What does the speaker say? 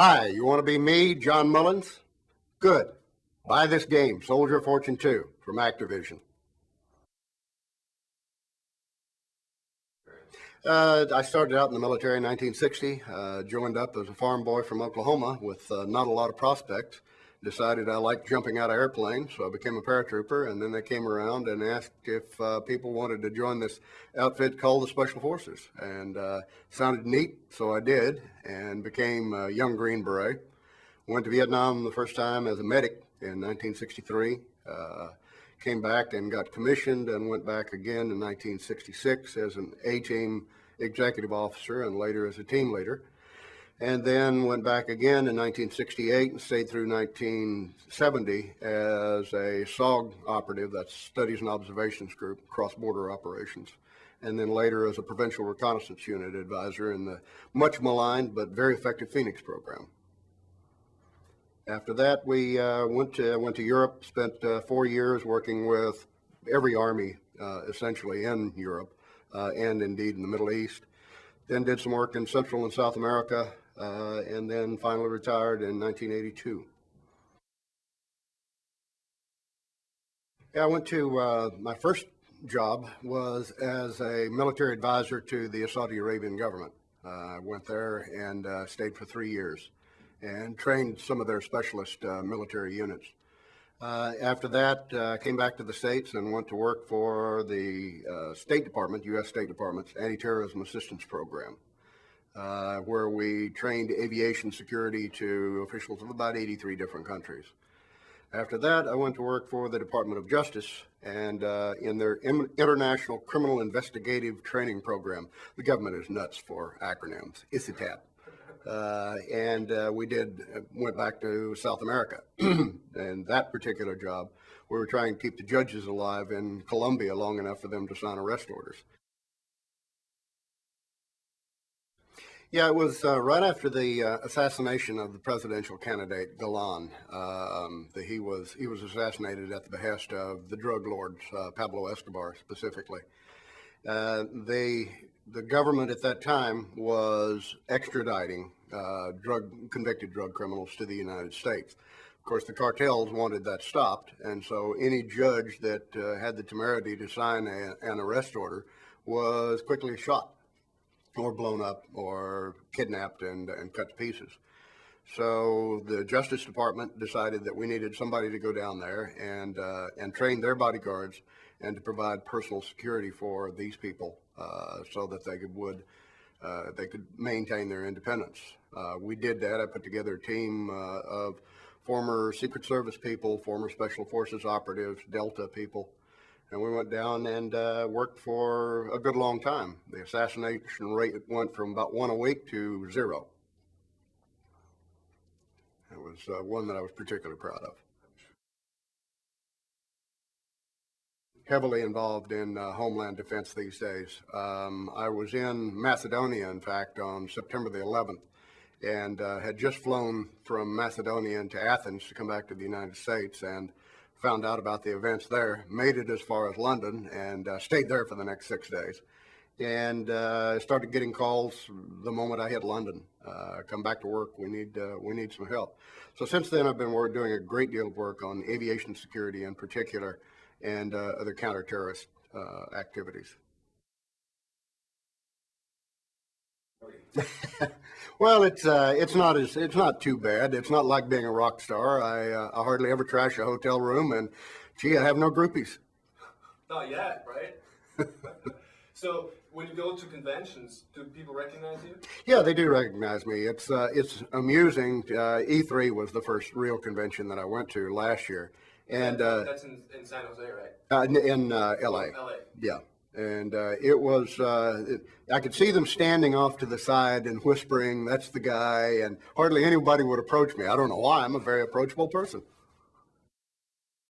Hi, you want to be me, John Mullins? Good. Buy this game, Soldier of Fortune 2, from Activision. I started out in the military in 1960, joined up as a farm boy from Oklahoma with not a lot of prospects. Decided I liked jumping out of airplanes, so I became a paratrooper, and then they came around and asked if people wanted to join this outfit called the Special Forces. And sounded neat, so I did, and became a young Green Beret. Went to Vietnam the first time as a medic in 1963. Came back and got commissioned and went back again in 1966 as an A-team executive officer and later as a team leader. And then went back again in 1968 and stayed through 1970 as a SOG operative, that's Studies and Observations Group, cross-border operations. And then later as a Provincial Reconnaissance Unit advisor in the much maligned but very effective Phoenix program. After that, we went to Europe, spent 4 years working with every army essentially in Europe and indeed in the Middle East. Then did some work in Central and South America, and then finally retired in 1982. Yeah, I went to, my first job was as a military advisor to the Saudi Arabian government. I went there and stayed for 3 years and trained some of their specialist military units. After that, came back to the States and went to work for the State Department, U.S. State Department's Anti-Terrorism Assistance Program, where we trained aviation security to officials of about 83 different countries. After that, I went to work for the Department of Justice and in their International Criminal Investigative Training Program. The government is nuts for acronyms, ICITAT. We went back to South America. And that particular job, we were trying to keep the judges alive in Colombia long enough for them to sign arrest orders. Yeah, it was right after the assassination of the presidential candidate Galan. He was assassinated at the behest of the drug lords, Pablo Escobar specifically. The government at that time was extraditing convicted drug criminals to the United States. Of course, the cartels wanted that stopped, and so any judge that had the temerity to sign an arrest order was quickly shot or blown up or kidnapped and cut to pieces. So the Justice Department decided that we needed somebody to go down there and train their bodyguards and to provide personal security for these people so that they could maintain their independence. We did that. I put together a team of former Secret Service people, former Special Forces operatives, Delta people, and we went down and worked for a good long time. The assassination rate went from about 1 a week to 0. It was one that I was particularly proud of. Heavily involved in homeland defense these days. I was in Macedonia, in fact, on September the 11th, and had just flown from Macedonia into Athens to come back to the United States and found out about the events there, made it as far as London, and stayed there for the next 6 days. And started getting calls the moment I hit London. Come back to work, we need some help. So since then, I've been doing a great deal of work on aviation security in particular, and other counter-terrorist activities. Well, it's not too bad. It's not like being a rock star. I hardly ever trash a hotel room, and gee, I have no groupies. Not yet, right? So when you go to conventions, do people recognize you? Yeah, they do recognize me. It's amusing. E3 was the first real convention that I went to last year. And that's in San Jose, right? In LA. Yeah. And it was, I could see them standing off to the side and whispering, "That's the guy," and hardly anybody would approach me. I don't know why. I'm a very approachable person.